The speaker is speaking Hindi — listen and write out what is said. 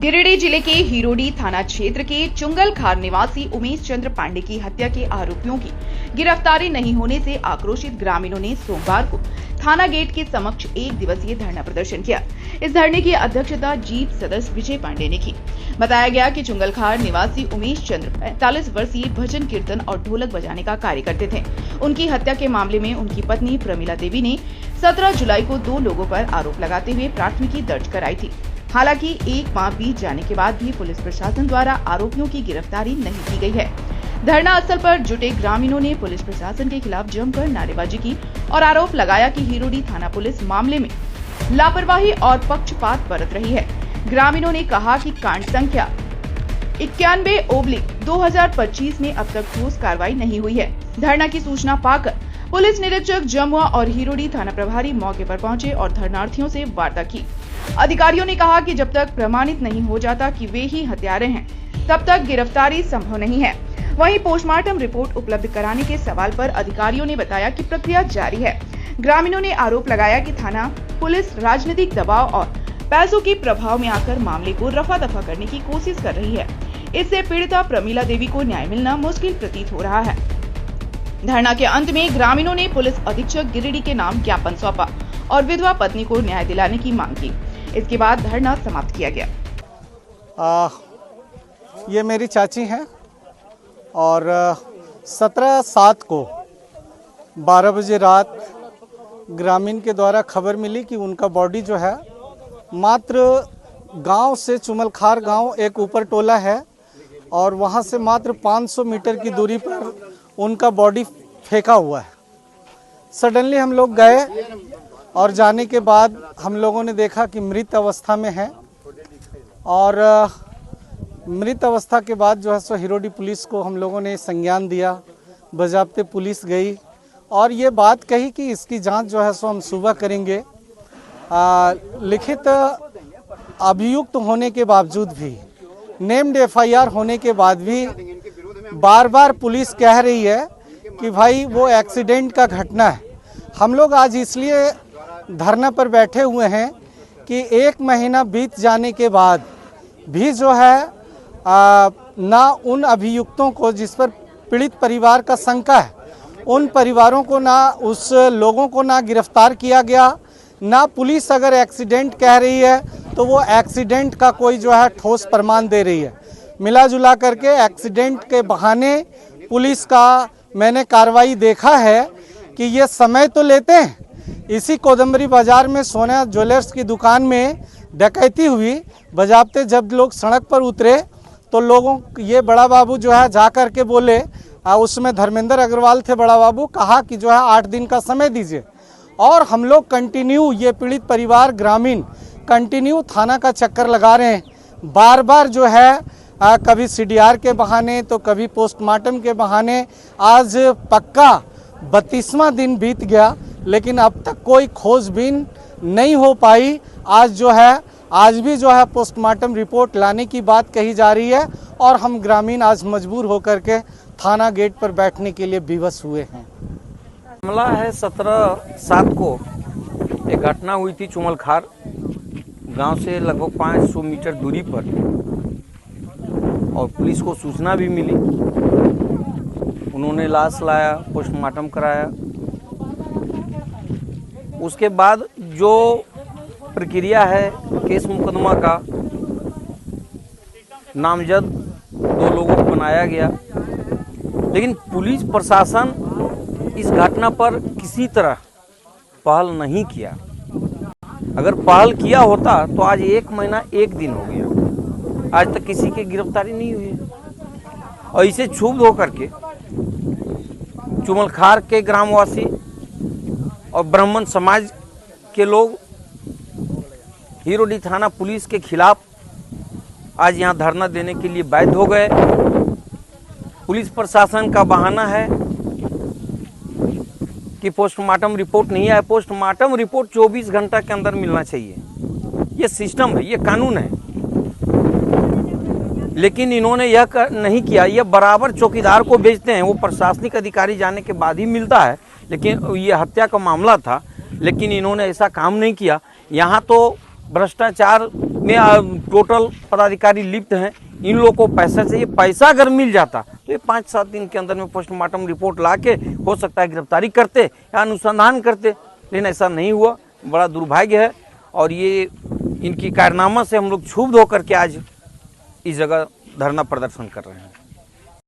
गिरिडीह जिले के हिरोडी थाना क्षेत्र के चुंगलखार निवासी उमेश चंद्र पांडे की हत्या के आरोपियों की गिरफ्तारी नहीं होने से आक्रोशित ग्रामीणों ने सोमवार को थाना गेट के समक्ष एक दिवसीय धरना प्रदर्शन किया। इस धरने की अध्यक्षता जीप सदस्य विजय पांडे ने की। बताया गया कि चुंगलखार निवासी उमेश चंद्र 45 वर्षीय भजन कीर्तन और ढोलक बजाने का कार्य करते थे। उनकी हत्या के मामले में उनकी पत्नी प्रमिला देवी ने 17 जुलाई को 2 लोगों पर आरोप लगाते हुए प्राथमिकी दर्ज कराई थी। हालांकि एक माह बीत जाने के बाद भी पुलिस प्रशासन द्वारा आरोपियों की गिरफ्तारी नहीं की गई है। धरना स्थल पर जुटे ग्रामीणों ने पुलिस प्रशासन के खिलाफ जमकर नारेबाजी की और आरोप लगाया कि हिरोडी थाना पुलिस मामले में लापरवाही और पक्षपात बरत रही है। ग्रामीणों ने कहा कि कांड संख्या 91/2025 में अब तक ठोस कार्रवाई नहीं हुई है। धरना की सूचना पाकर पुलिस निरीक्षक जमुआ और हिरोडी थाना प्रभारी मौके पर पहुंचे और धरनार्थियों से वार्ता की। अधिकारियों ने कहा कि जब तक प्रमाणित नहीं हो जाता कि वे ही हत्यारे हैं, तब तक गिरफ्तारी संभव नहीं है। वहीं पोस्टमार्टम रिपोर्ट उपलब्ध कराने के सवाल पर अधिकारियों ने बताया कि प्रक्रिया जारी है। ग्रामीणों ने आरोप लगाया कि थाना पुलिस राजनीतिक दबाव और पैसों के प्रभाव में आकर मामले को रफा दफा करने की कोशिश कर रही है। इससे पीड़िता प्रमिला देवी को न्याय मिलना मुश्किल प्रतीत हो रहा है। धरना के अंत में ग्रामीणों ने पुलिस अधीक्षक गिरिडीह के नाम ज्ञापन सौंपा और विधवा पत्नी को न्याय दिलाने की मांग की। इसके बाद धरना समाप्त किया गया। ये मेरी चाची हैं और 17/7 को 12 बजे रात ग्रामीण के द्वारा खबर मिली कि उनका बॉडी जो है मात्र गांव से चुंगलखार गांव एक ऊपर टोला है और वहां से मात्र 500 मीटर की दूरी पर उनका बॉडी फेंका हुआ है। सडनली हम लोग गए और जाने के बाद हम लोगों ने देखा कि मृत अवस्था में है और मृत अवस्था के बाद जो है सो हिरोडी पुलिस को हम लोगों ने संज्ञान दिया। बजाबते पुलिस गई और ये बात कही कि इसकी जांच जो है सो हम सुबह करेंगे। लिखित अभियुक्त होने के बावजूद भी, नेम्ड FIR होने के बाद भी बार बार पुलिस कह रही है कि भाई वो एक्सीडेंट का घटना है। हम लोग आज इसलिए धरना पर बैठे हुए हैं कि 1 महीना बीत जाने के बाद भी जो है ना उन अभियुक्तों को जिस पर पीड़ित परिवार का शंका है, उन परिवारों को ना उस लोगों को ना गिरफ्तार किया गया, ना पुलिस अगर एक्सीडेंट कह रही है तो वो एक्सीडेंट का कोई जो है ठोस प्रमाण दे रही है। मिला जुला करके एक्सीडेंट के बहाने पुलिस का मैंने कार्रवाई देखा है कि ये समय तो लेते हैं। इसी कोदम्बरी बाजार में सोना ज्वेलर्स की दुकान में डकैती हुई, बजाबते जब लोग सड़क पर उतरे तो लोगों ये बड़ा बाबू जो है जा कर के बोले, उसमें धर्मेंद्र अग्रवाल थे बड़ा बाबू, कहा कि जो है 8 दिन का समय दीजिए। और हम लोग कंटिन्यू, ये पीड़ित परिवार ग्रामीण कंटिन्यू थाना का चक्कर लगा रहे हैं। बार बार जो है कभी CDR के बहाने तो कभी पोस्टमार्टम के बहाने। आज पक्का 32वां दिन बीत गया लेकिन अब तक कोई खोजबीन नहीं हो पाई। आज भी जो है पोस्टमार्टम रिपोर्ट लाने की बात कही जा रही है और हम ग्रामीण आज मजबूर होकर के थाना गेट पर बैठने के लिए विवश हुए हैं। मामला है 17/7 को एक घटना हुई थी चुंगलखार गांव से लगभग 500 मीटर दूरी पर और पुलिस को सूचना भी मिली। उन्होंने लाश लाया, पोस्टमार्टम कराया। उसके बाद जो प्रक्रिया है केस मुकदमा का, नामजद 2 लोगों को बनाया गया, लेकिन पुलिस प्रशासन इस घटना पर किसी तरह पहल नहीं किया। अगर पहल किया होता तो आज 1 महीना 1 दिन हो गया, आज तक किसी की गिरफ्तारी नहीं हुई। और इसे क्षुब्ध होकर के चुंगलखार के ग्रामवासी और ब्राह्मण समाज के लोग हिरोडी थाना पुलिस के खिलाफ आज यहाँ धरना देने के लिए बाध्य हो गए। पुलिस प्रशासन का बहाना है कि पोस्टमार्टम रिपोर्ट नहीं आया। पोस्टमार्टम रिपोर्ट 24 घंटा के अंदर मिलना चाहिए, ये सिस्टम है, ये कानून है। लेकिन इन्होंने यह नहीं किया। ये बराबर चौकीदार को भेजते हैं, वो प्रशासनिक अधिकारी जाने के बाद ही मिलता है। लेकिन ये हत्या का मामला था, लेकिन इन्होंने ऐसा काम नहीं किया। यहाँ तो भ्रष्टाचार में टोटल पदाधिकारी लिप्त हैं। इन लोगों को पैसा चाहिए, पैसा अगर मिल जाता तो ये 5-7 दिन के अंदर में पोस्टमार्टम रिपोर्ट ला के हो सकता है गिरफ्तारी करते या अनुसंधान करते, लेकिन ऐसा नहीं हुआ। बड़ा दुर्भाग्य है और ये इनकी कारनामा से हम लोग क्षुब्ध होकर के आज इस जगह धरना प्रदर्शन कर रहे हैं।